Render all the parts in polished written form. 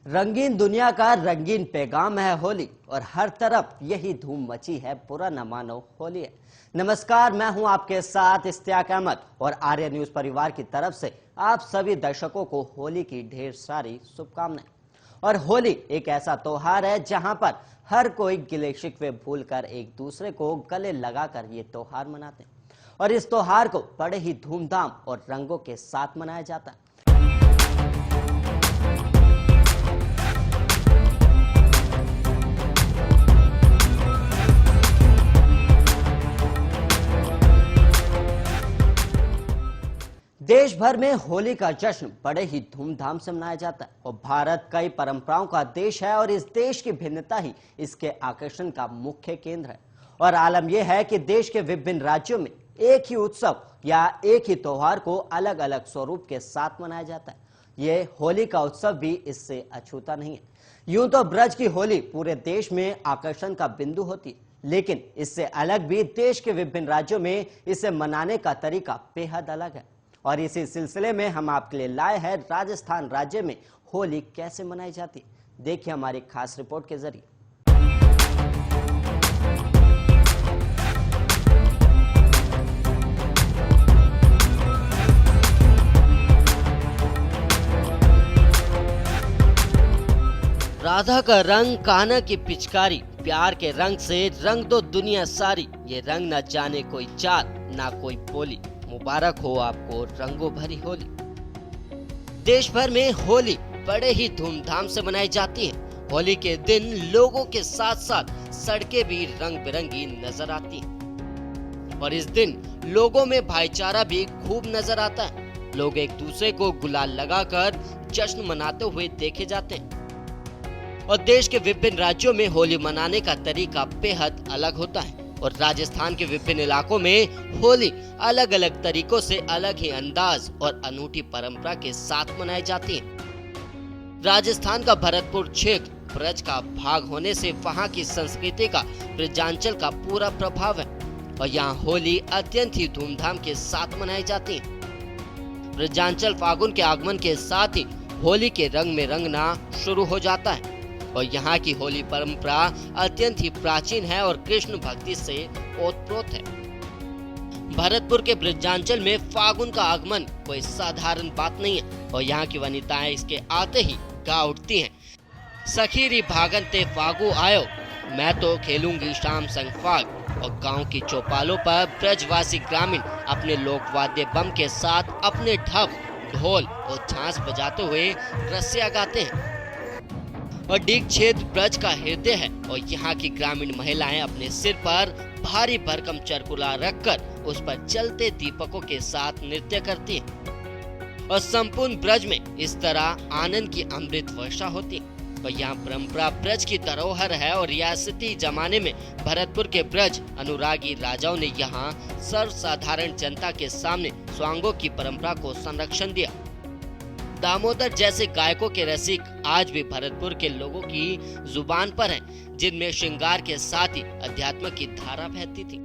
रंगीन दुनिया का रंगीन पैगाम है होली और हर तरफ यही धूम मची है, बुरा न मानो होली है। नमस्कार, मैं हूं आपके साथ इश्तियाक अहमद और आर्य न्यूज परिवार की तरफ से आप सभी दर्शकों को होली की ढेर सारी शुभकामनाएं। और होली एक ऐसा त्योहार है जहां पर हर कोई गिले शिकवे भूलकर एक दूसरे को गले लगाकर ये त्योहार मनाते हैं और इस त्योहार को बड़े ही धूमधाम और रंगों के साथ मनाया जाता है। देश भर में होली का जश्न बड़े ही धूमधाम से मनाया जाता है और भारत कई परंपराओं का देश है और इस देश की भिन्नता ही इसके आकर्षण का मुख्य केंद्र है। और आलम यह है कि देश के विभिन्न राज्यों में एक ही उत्सव या एक ही त्योहार को अलग अलग स्वरूप के साथ मनाया जाता है। ये होली का उत्सव भी इससे अछूता नहीं है। यूं तो ब्रज की होली पूरे देश में आकर्षण का बिंदु होती है, लेकिन इससे अलग भी देश के विभिन्न राज्यों में इसे मनाने का तरीका बेहद अलग है। और इसी सिलसिले में हम आपके लिए लाए हैं राजस्थान राज्य में होली कैसे मनाई जाती है। देखिए हमारी खास रिपोर्ट के जरिए। राधा का रंग, कान्हा की पिचकारी, प्यार के रंग से रंग दो दुनिया सारी। ये रंग न जाने कोई जात ना कोई बोली, मुबारक हो आपको रंगों भरी होली। देश भर में होली बड़े ही धूमधाम से मनाई जाती है। होली के दिन लोगों के साथ साथ सड़कें भी रंग बिरंगी नजर आती हैं और इस दिन लोगों में भाईचारा भी खूब नजर आता है। लोग एक दूसरे को गुलाल लगाकर जश्न मनाते हुए देखे जाते हैं और देश के विभिन्न राज्यों में होली मनाने का तरीका बेहद अलग होता है और राजस्थान के विभिन्न इलाकों में होली अलग अलग तरीकों से अलग ही अंदाज और अनूठी परंपरा के साथ मनाई जाती है। राजस्थान का भरतपुर क्षेत्र ब्रज का भाग होने से वहां की संस्कृति का ब्रजांचल का पूरा प्रभाव है और यहाँ होली अत्यंत ही धूमधाम के साथ मनाई जाती है। ब्रजांचल फागुन के आगमन के साथ ही होली के रंग में रंगना शुरू हो जाता है और यहाँ की होली परंपरा अत्यंत ही प्राचीन है और कृष्ण भक्ति से ओतप्रोत है। भरतपुर के ब्रजांचल में फागुन का आगमन कोई साधारण बात नहीं है और यहाँ की वनिताएं इसके आते ही गा उठती हैं, सखीरी भागन ते फागु आयो, मैं तो खेलूंगी शाम संग फाग। और गांव की चौपालों पर ब्रजवासी ग्रामीण अपने लोकवाद्य बम के साथ अपने ढप, ढोल और झांस बजाते हुए रस्सियां गाते हैं। और डीग क्षेत्र ब्रज का हृदय है और यहाँ की ग्रामीण महिलाएं अपने सिर पर भारी भरकम चरकुला रखकर उस पर चलते दीपकों के साथ नृत्य करती हैं और संपूर्ण ब्रज में इस तरह आनंद की अमृत वर्षा होती है। और यहाँ परंपरा ब्रज की धरोहर है और रियासती जमाने में भरतपुर के ब्रज अनुरागी राजाओं ने यहाँ सर्वसाधारण जनता के सामने स्वांगों की परंपरा को संरक्षण दिया। दामोदर जैसे गायकों के रसिक आज भी भरतपुर के लोगों की जुबान पर हैं, जिनमें श्रृंगार के साथ ही अध्यात्म की धारा बहती थी।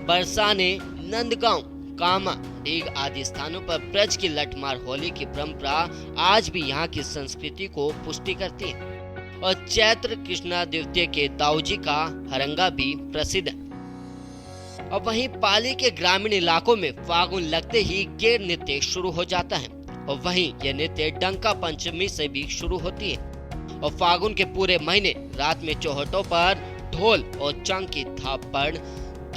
बरसाने, नंदगांव, कामा, डीग आदि स्थानों पर ब्रज की लठमार होली की परंपरा आज भी यहाँ की संस्कृति को पुष्टि करती है। और चैत्र कृष्णा द्वितीय के दाऊजी का हरंगा भी प्रसिद्ध है। और वहीं पाली के ग्रामीण इलाकों में फागुन लगते ही गेर नृत्य शुरू हो जाता है और वहीं यह नृत्य डंका पंचमी से भी शुरू होती है। और फागुन के पूरे महीने रात में चौहटों पर ढोल और चंग की थाप पर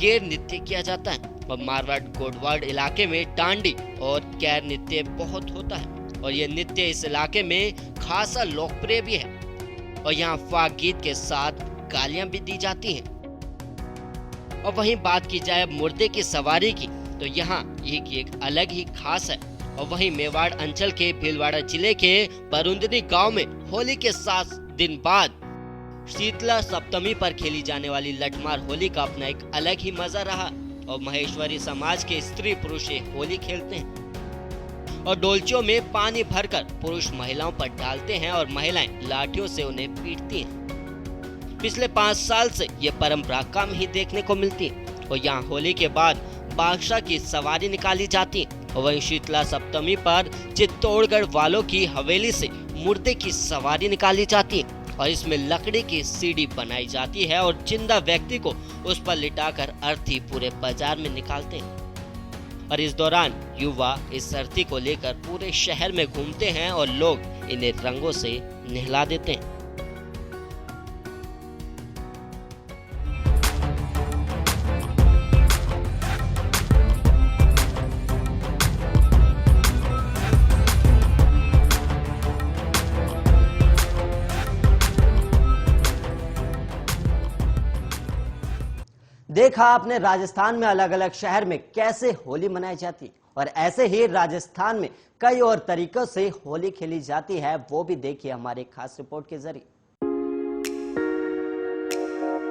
गेर नृत्य किया जाता है। और मारवाड़ गोडवाड़ इलाके में डांडी और कैर नृत्य बहुत होता है और यह नृत्य इस इलाके में खासा लोकप्रिय भी है। और यहाँ फाग गीत के साथ गालियां भी दी जाती हैं। और वहीं बात की जाए मुर्दे की सवारी की तो यहाँ एक अलग ही खास है। और वहीं मेवाड़ अंचल के भीलवाड़ा जिले के बरुंदनी गांव में होली के 7 दिन बाद शीतला सप्तमी पर खेली जाने वाली लठमार होली का अपना एक अलग ही मजा रहा और महेश्वरी समाज के स्त्री पुरुष होली खेलते हैं और डोलचियों में पानी भरकर पुरुष महिलाओं पर डालते हैं और महिलाएं लाठियों से उन्हें पीटती हैं। पिछले 5 साल से ये परंपरा कम ही देखने को मिलती है और यहाँ होली के बाद बादशाह की सवारी निकाली जाती है और वहीं शीतला सप्तमी पर चित्तौड़गढ़ वालों की हवेली से मुर्दे की सवारी निकाली जाती है और इसमें लकड़ी की सीढ़ी बनाई जाती है और जिंदा व्यक्ति को उस पर लिटाकर अर्थी पूरे बाजार में निकालते हैं। और इस दौरान युवा इस अर्थी को लेकर पूरे शहर में घूमते हैं और लोग इन्हें रंगों से नहला देते हैं। देखा आपने राजस्थान में अलग अलग शहर में कैसे होली मनाई जाती है, और ऐसे ही राजस्थान में कई और तरीकों से होली खेली जाती है, वो भी देखिए हमारे खास रिपोर्ट के जरिए।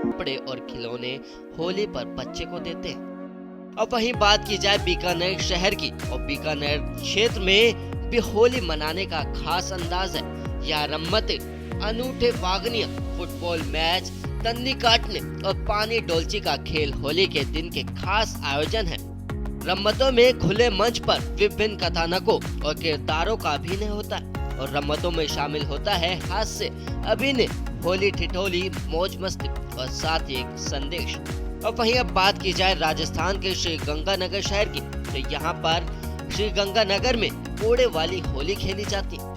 कपड़े और खिलौने होली पर बच्चे को देते हैं। अब वहीं बात की जाए बीकानेर शहर की, और बीकानेर क्षेत्र में भी होली मनाने का खास अंदाज है। यहाँ रम्मते, अनूठे वागनिया, फुटबॉल मैच, तन्नी काटने और पानी डोलची का खेल होली के दिन के खास आयोजन है। रम्मतों में खुले मंच पर विभिन्न कथानकों और किरदारों का अभिनय होता है और रम्मतों में शामिल होता है हास्य, अभिनय, होली ठिठोली, मौज मस्ती और साथ ही एक संदेश। और वहीं अब बात की जाए राजस्थान के श्री गंगानगर शहर की, तो यहाँ पर श्री गंगानगर में कोड़े वाली होली खेली जाती है।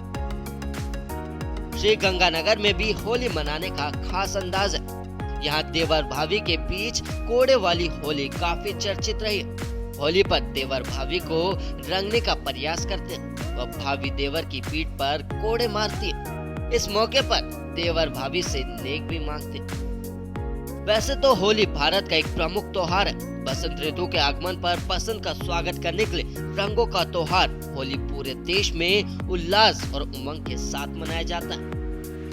श्री गंगानगर में भी होली मनाने का खास अंदाज है। यहाँ देवर भाभी के बीच कोड़े वाली होली काफी चर्चित रही है। होली पर देवर भाभी को रंगने का प्रयास करते हैं और भाभी देवर की पीठ पर कोड़े मारती है। इस मौके पर देवर भाभी से नेक भी मांगते हैं। वैसे तो होली भारत का एक प्रमुख त्योहार है। बसंत ऋतु के आगमन पर बसंत का स्वागत करने के लिए रंगों का त्योहार होली पूरे देश में उल्लास और उमंग के साथ मनाया जाता है।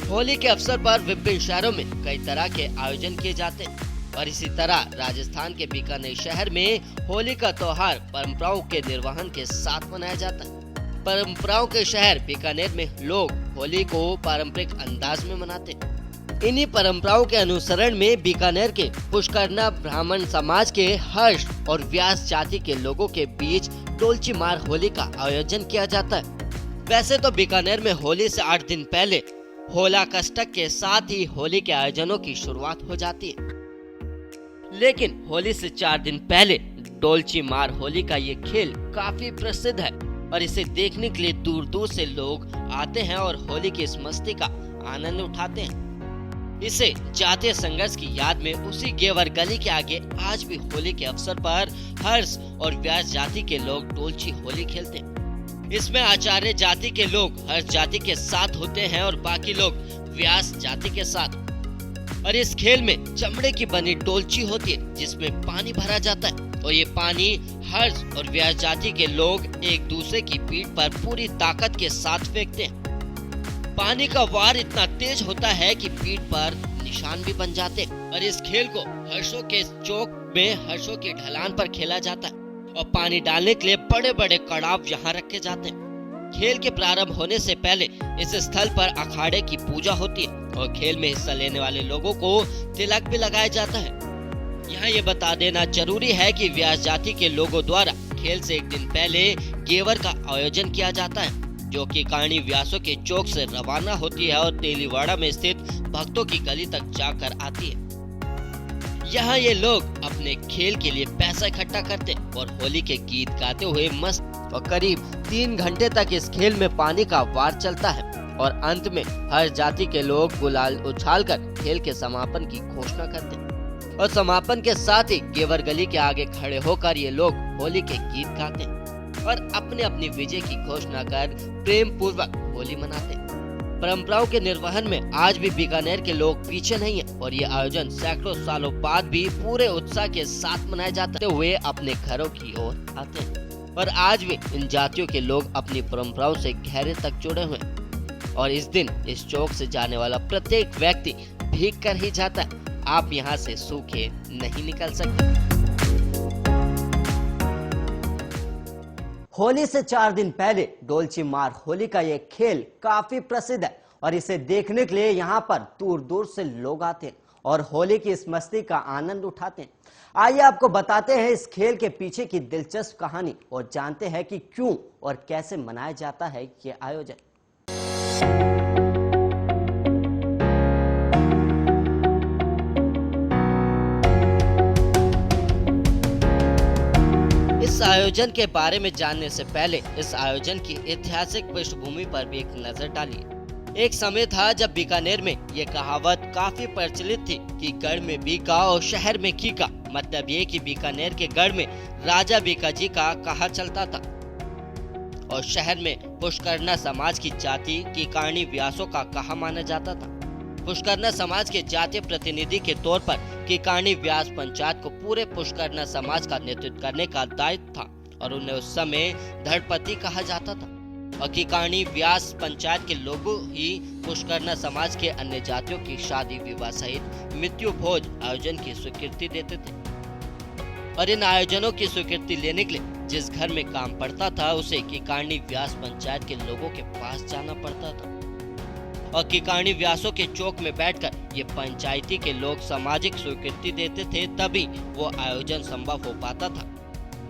होली के अवसर पर विभिन्न शहरों में कई तरह के आयोजन किए जाते हैं और इसी तरह राजस्थान के बीकानेर शहर में होली का त्योहार परंपराओं के निर्वहन के साथ मनाया जाता है। परंपराओं के शहर बीकानेर में लोग होली को पारंपरिक अंदाज में मनाते हैं। इन्हीं परंपराओं के अनुसरण में बीकानेर के पुष्करना ब्राह्मण समाज के हर्ष और व्यास जाति के लोगों के बीच डोलची मार होली का आयोजन किया जाता है। वैसे तो बीकानेर में होली से 8 दिन पहले होला कष्टक के साथ ही होली के आयोजनों की शुरुआत हो जाती है, लेकिन होली से 4 दिन पहले डोलची मार होली का ये खेल काफी प्रसिद्ध है और इसे देखने के लिए दूर दूर से लोग आते हैं और होली की इस मस्ती का आनंद उठाते हैं। इसे जातीय संघर्ष की याद में उसी गेवर गली के आगे आज भी होली के अवसर पर हर्ष और व्यास जाति के लोग डोलची होली खेलते हैं। इसमें आचार्य जाति के लोग हर्ष जाति के साथ होते हैं और बाकी लोग व्यास जाति के साथ। और इस खेल में चमड़े की बनी डोलची होती है जिसमें पानी भरा जाता है और ये पानी हर्ष और व्यास जाति के लोग एक दूसरे की पीठ पर पूरी ताकत के साथ फेंकते हैं। पानी का वार इतना तेज होता है कि पीठ पर निशान भी बन जाते हैं। और इस खेल को हर्षों के चौक में हर्षों की ढलान पर खेला जाता है और पानी डालने के लिए बड़े बड़े कड़ाव यहाँ रखे जाते हैं। खेल के प्रारंभ होने से पहले इस स्थल पर अखाड़े की पूजा होती है और खेल में हिस्सा लेने वाले लोगों को तिलक भी लगाया जाता है। यहाँ ये बता देना जरूरी है कि व्यास जाति के लोगों द्वारा खेल से 1 दिन पहले गेवर का आयोजन किया जाता है, जो कि कहानी व्यासों के चौक से रवाना होती है और तेलीवाड़ा में स्थित भक्तों की गली तक जाकर आती है। यहाँ ये लोग अपने खेल के लिए पैसा इकट्ठा करते और होली के गीत गाते हुए मस्त और करीब 3 घंटे तक इस खेल में पानी का वार चलता है और अंत में हर जाति के लोग गुलाल उछालकर खेल के समापन की घोषणा करते हैं। और समापन के साथ ही गेवर गली के आगे खड़े होकर ये लोग होली के गीत गाते हैं और अपने अपनी विजय की घोषणा कर प्रेम पूर्वक होली मनाते हैं। परंपराओं के निर्वहन में आज भी बीकानेर के लोग पीछे नहीं हैं और ये आयोजन सैकड़ों सालों बाद भी पूरे उत्साह के साथ मनाए जाते हुए अपने घरों की ओर आते हैं। और आज भी इन जातियों के लोग अपनी परंपराओं से गहरे तक जुड़े हुए हैं और इस दिन इस चौक से जाने वाला प्रत्येक व्यक्ति भीग कर ही जाता है। आप यहाँ से सूखे नहीं निकल सकते। होली से 4 दिन पहले डोलची मार होली का ये खेल काफी प्रसिद्ध है और इसे देखने के लिए यहाँ पर दूर दूर से लोग आते हैं और होली की इस मस्ती का आनंद उठाते हैं। आइए आपको बताते हैं इस खेल के पीछे की दिलचस्प कहानी और जानते हैं कि क्यों और कैसे मनाया जाता है ये आयोजन। आयोजन के बारे में जानने से पहले इस आयोजन की ऐतिहासिक पृष्ठभूमि पर भी एक नजर डालिए। एक समय था जब बीकानेर में ये कहावत काफी प्रचलित थी कि गढ़ में बीका और शहर में कीका। मतलब ये कि बीकानेर के गढ़ में राजा बीका जी का कहा चलता था और शहर में पुष्करना समाज की जाति कीकार्णी व्यासों का कहा माना जाता था। पुष्करना समाज के जातीय प्रतिनिधि के तौर पर कीकार्णी व्यास पंचायत को पूरे पुष्करना समाज का नेतृत्व करने का दायित्व था और उन्हें उस समय धड़पति कहा जाता था। और कीकार्णी व्यास पंचायत के लोगों ही पुष्करना समाज के अन्य जातियों की शादी विवाह सहित मृत्यु भोज आयोजन की स्वीकृति देते थे। और इन आयोजनों की स्वीकृति लेने के लिए जिस घर में काम पड़ता था उसे कीकार्णी व्यास पंचायत के लोगों के पास जाना पड़ता था और कीकार्णी व्यासों के चौक में बैठकर ये पंचायती के लोग सामाजिक स्वीकृति देते थे, तभी वो आयोजन संभव हो पाता था।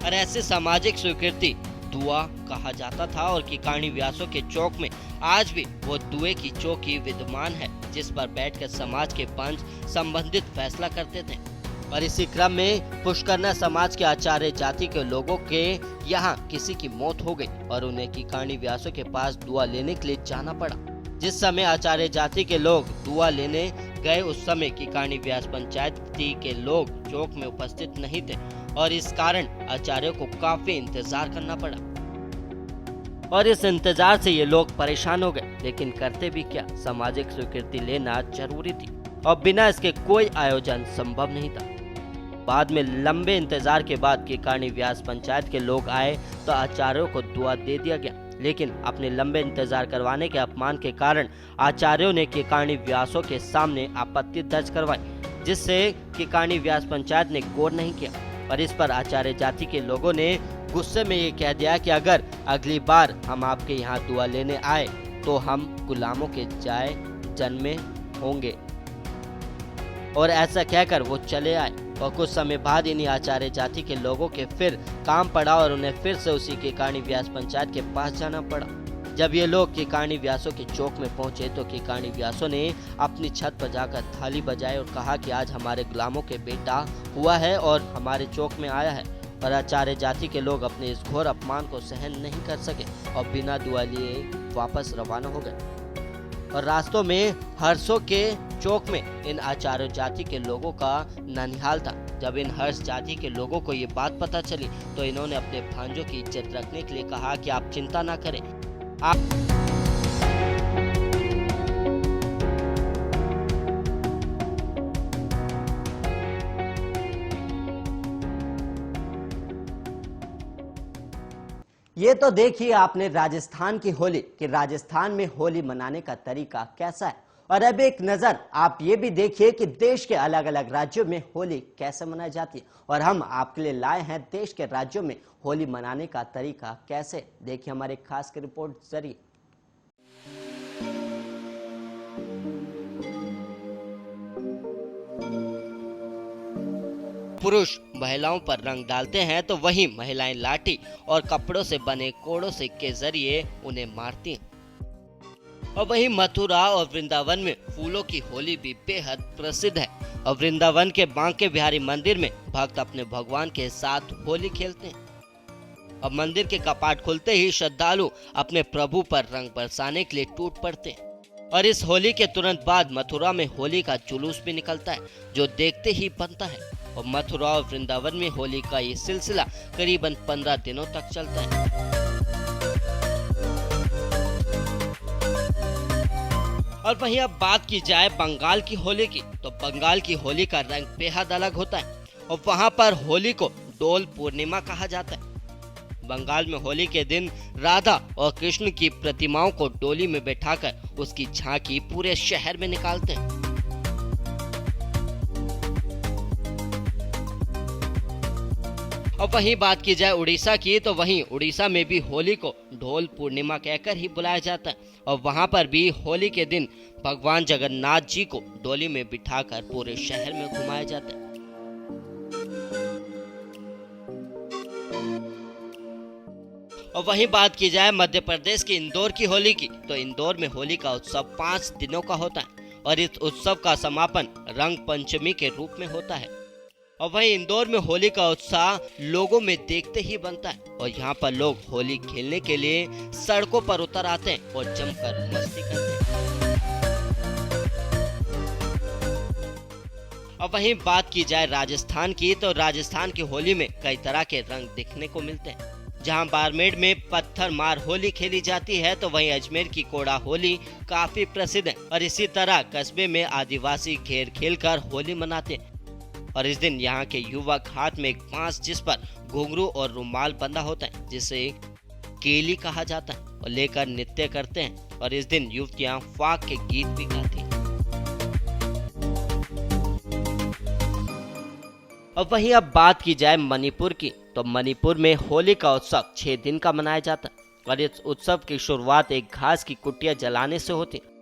और ऐसे सामाजिक स्वीकृति दुआ कहा जाता था और कीकार्णी व्यासों के चौक में आज भी वो दुए की चौकी विद्यमान है जिस पर बैठकर समाज के पंच संबंधित फैसला करते थे। और इसी क्रम में पुष्करना समाज के आचार्य जाति के लोगों के यहाँ किसी की मौत हो गई और उन्हें कीकार्णी व्यासों के पास दुआ लेने के लिए जाना पड़ा। जिस समय आचार्य जाति के लोग दुआ लेने गए उस समय कीकार्णी व्यास पंचायती के लोग चौक में उपस्थित नहीं थे और इस कारण आचार्यों को काफी इंतजार करना पड़ा। और इस इंतजार से ये लोग परेशान हो गए, लेकिन करते भी क्या, सामाजिक स्वीकृति लेना जरूरी थी और बिना इसके कोई आयोजन संभव नहीं था। बाद में लंबे इंतजार के बाद कीकार्णी व्यास पंचायत के लोग आए तो आचार्यों को दुआ दे दिया गया, लेकिन अपने लंबे इंतजार करवाने के अपमान के कारण आचार्यों ने कीकार्णी व्यासों के सामने आपत्ति दर्ज करवाई, जिससे कीकार्णी व्यास पंचायत ने गौर नहीं किया और इस पर आचार्य जाति के लोगों ने गुस्से में ये कह दिया कि अगर अगली बार हम आपके यहाँ दुआ लेने आए तो हम गुलामों के जाए जन्मे होंगे। और ऐसा कहकर वो चले आए और कुछ समय बाद इन्हीं आचार्य जाति के लोगों के फिर काम पड़ा और उन्हें फिर से उसी कीकार्णी व्यास पंचायत के पास जाना पड़ा। जब ये लोग कीकार्णी व्यासों के चौक में पहुंचे तो कीकार्णी व्यासों ने अपनी छत पर जाकर थाली बजाई और कहा कि आज हमारे गुलामों के बेटा हुआ है और हमारे चौक में आया है। और आचार्य जाति के लोग अपने इस घोर अपमान को सहन नहीं कर सके और बिना दुआ लिए वापस रवाना हो गए। और रास्तों में हर्षों के चौक में इन आचार्य जाति के लोगों का ननिहाल था। जब इन हर्ष जाति के लोगों को ये बात पता चली तो इन्होंने अपने भांजों की इज्जत रखने के लिए कहा कि आप चिंता ना करें, आप ये तो देखिए आपने राजस्थान की होली कि राजस्थान में होली मनाने का तरीका कैसा है। और अब एक नजर आप ये भी देखिए कि देश के अलग अलग राज्यों में होली कैसे मनाई जाती है और हम आपके लिए लाए हैं देश के राज्यों में होली मनाने का तरीका कैसे। देखिए हमारे खास की रिपोर्ट जरिए। पुरुष महिलाओं पर रंग डालते हैं तो वहीं महिलाएं लाठी और कपड़ों से बने कोड़ों से के जरिए उन्हें मारती हैं। और वहीं मथुरा और वृंदावन में फूलों की होली भी बेहद प्रसिद्ध है और वृंदावन के बांके बिहारी मंदिर में भक्त अपने भगवान के साथ होली खेलते हैं। अब मंदिर के कपाट खुलते ही श्रद्धालु अपने प्रभु पर रंग बरसाने के लिए टूट पड़ते हैं। और इस होली के तुरंत बाद मथुरा में होली का जुलूस भी निकलता है जो देखते ही बनता है। और मथुरा और वृंदावन में होली का ये सिलसिला करीबन 15 दिनों तक चलता है। और वहीं अब बात की जाए बंगाल की होली की, तो बंगाल की होली का रंग बेहद अलग होता है और वहां पर होली को डोल पूर्णिमा कहा जाता है। बंगाल में होली के दिन राधा और कृष्ण की प्रतिमाओं को डोली में बैठाकर उसकी झांकी पूरे शहर में निकालते हैं। और वहीं बात की जाए उड़ीसा की, तो वहीं उड़ीसा में भी होली को ढोल पूर्णिमा कहकर ही बुलाया जाता है और वहां पर भी होली के दिन भगवान जगन्नाथ जी को डोली में बिठाकर पूरे शहर में घुमाया जाता है। और वहीं बात की जाए मध्य प्रदेश के इंदौर की होली की, तो इंदौर में होली का उत्सव 5 दिनों का होता है और इस उत्सव का समापन रंग पंचमी के रूप में होता है। और वहीं इंदौर में होली का उत्साह लोगों में देखते ही बनता है और यहाँ पर लोग होली खेलने के लिए सड़कों पर उतर आते हैं और जमकर मस्ती करते हैं। और वहीं बात की जाए राजस्थान की, तो राजस्थान की होली में कई तरह के रंग देखने को मिलते हैं। जहां बाड़मेर में पत्थर मार होली खेली जाती है, तो वहीं अजमेर की कोड़ा होली काफी प्रसिद्ध है। और इसी तरह कस्बे में आदिवासी घेर खेलकर होली मनाते हैं। और इस दिन यहाँ के युवक हाथ में एक बांस जिस पर घुंघरू और रुमाल बंधा होता है, जिसे केली कहा जाता है, और लेकर नृत्य करते हैं। और इस दिन युवतियां फाग के गीत भी गाती हैं। अब वहीं अब बात की जाए मणिपुर की, तो मणिपुर में होली का उत्सव 6 दिन का मनाया जाता है। और इस उत्सव की शुरुआत एक घास की कुटिया जलाने से होती है।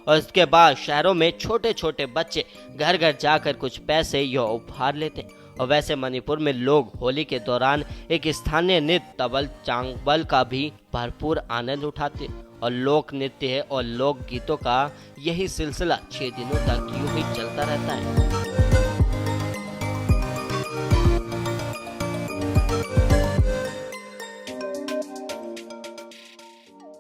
और इसके बाद शहरों में छोटे छोटे बच्चे घर घर जाकर कुछ पैसे या उपहार लेते हैं। और वैसे मणिपुर में लोग होली के दौरान एक स्थानीय नृत्य तबल चांगबल का भी भरपूर आनंद उठाते हैं। और लोक नृत्य और लोक गीतों का यही सिलसिला 6 दिनों तक यूं ही चलता रहता है।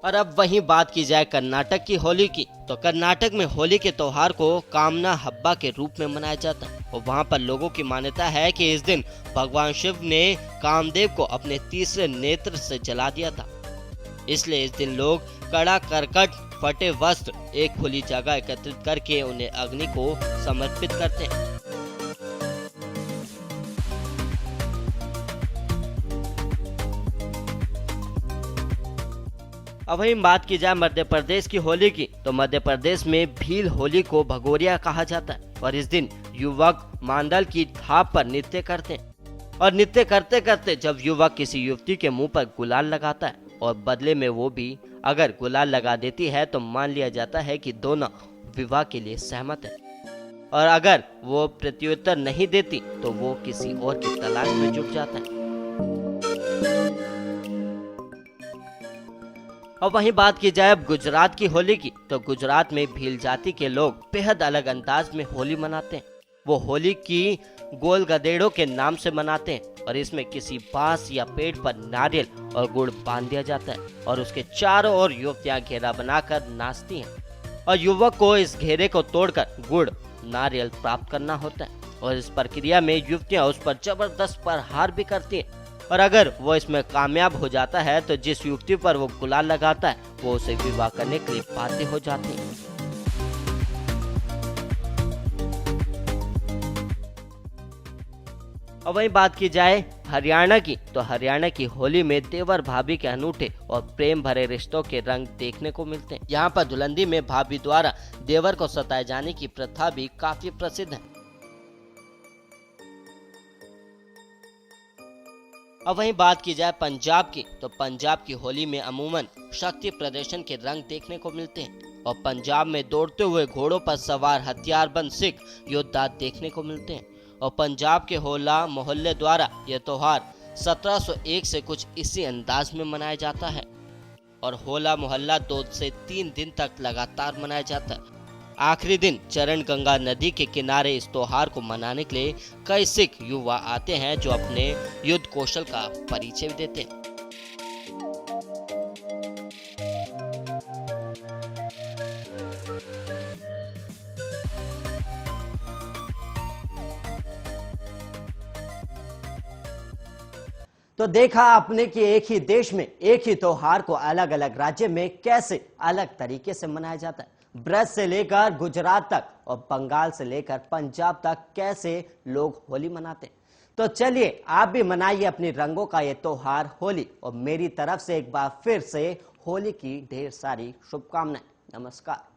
और अब वहीं बात की जाए कर्नाटक की होली की, तो कर्नाटक में होली के त्योहार को कामना हब्बा के रूप में मनाया जाता है। और वहां पर लोगों की मान्यता है कि इस दिन भगवान शिव ने कामदेव को अपने तीसरे नेत्र से जला दिया था। इसलिए इस दिन लोग कड़ा करकट फटे वस्त्र एक खुली जगह एकत्रित करके उन्हें अग्नि को समर्पित करते हैं। अब वहीं बात की जाए मध्य प्रदेश की होली की, तो मध्य प्रदेश में भील होली को भगोरिया कहा जाता है। और इस दिन युवक मांडल की थाप पर नृत्य करते हैं। और नृत्य करते करते जब युवक किसी युवती के मुंह पर गुलाल लगाता है और बदले में वो भी अगर गुलाल लगा देती है, तो मान लिया जाता है कि दोनों विवाह के लिए सहमत है। और अगर वो प्रत्युत्तर नहीं देती तो वो किसी और की तलाश में जुट जाता है। और वहीं बात की जाए अब गुजरात की होली की, तो गुजरात में भील जाति के लोग बेहद अलग अंदाज में होली मनाते हैं। वो होली की गोल गधेड़ों के नाम से मनाते हैं। और इसमें किसी बांस या पेड़ पर नारियल और गुड़ बांध दिया जाता है और उसके चारों ओर युवतियां घेरा बनाकर नाचती हैं। और युवक को इस घेरे को तोड़कर गुड़ नारियल प्राप्त करना होता है। और इस प्रक्रिया में युवतियां उस पर जबरदस्त प्रहार भी करती हैं। और अगर वो इसमें कामयाब हो जाता है, तो जिस युवती पर वो गुलाल लगाता है वो उसे विवाह करने के लिए बाध्य हो जाती है। और वहीं बात की जाए हरियाणा की, तो हरियाणा की होली में देवर भाभी के अनूठे और प्रेम भरे रिश्तों के रंग देखने को मिलते हैं। यहाँ पर दुल्हन में भाभी द्वारा देवर को सताए जाने की प्रथा भी काफी प्रसिद्ध है। अब वहीं बात की जाए पंजाब की, तो पंजाब की होली में अमूमन शक्ति प्रदर्शन के रंग देखने को मिलते हैं। और पंजाब में दौड़ते हुए घोड़ों पर सवार हथियारबंद सिख योद्धा देखने को मिलते हैं। और पंजाब के होला मोहल्ले द्वारा यह त्योहार 1701 से कुछ इसी अंदाज में मनाया जाता है। और होला मोहल्ला 2 से 3 दिन तक लगातार मनाया जाता है। आखिरी दिन चरण गंगा नदी के किनारे इस त्योहार को मनाने के लिए कई सिख युवा आते हैं, जो अपने युद्ध कौशल का परिचय देते हैं। तो देखा आपने कि एक ही देश में एक ही त्योहार को अलग अलग राज्य में कैसे अलग तरीके से मनाया जाता है। ब्रज से लेकर गुजरात तक और बंगाल से लेकर पंजाब तक कैसे लोग होली मनाते हैं। तो चलिए आप भी मनाइए अपनी रंगों का ये त्योहार होली। और मेरी तरफ से एक बार फिर से होली की ढेर सारी शुभकामनाएं। नमस्कार।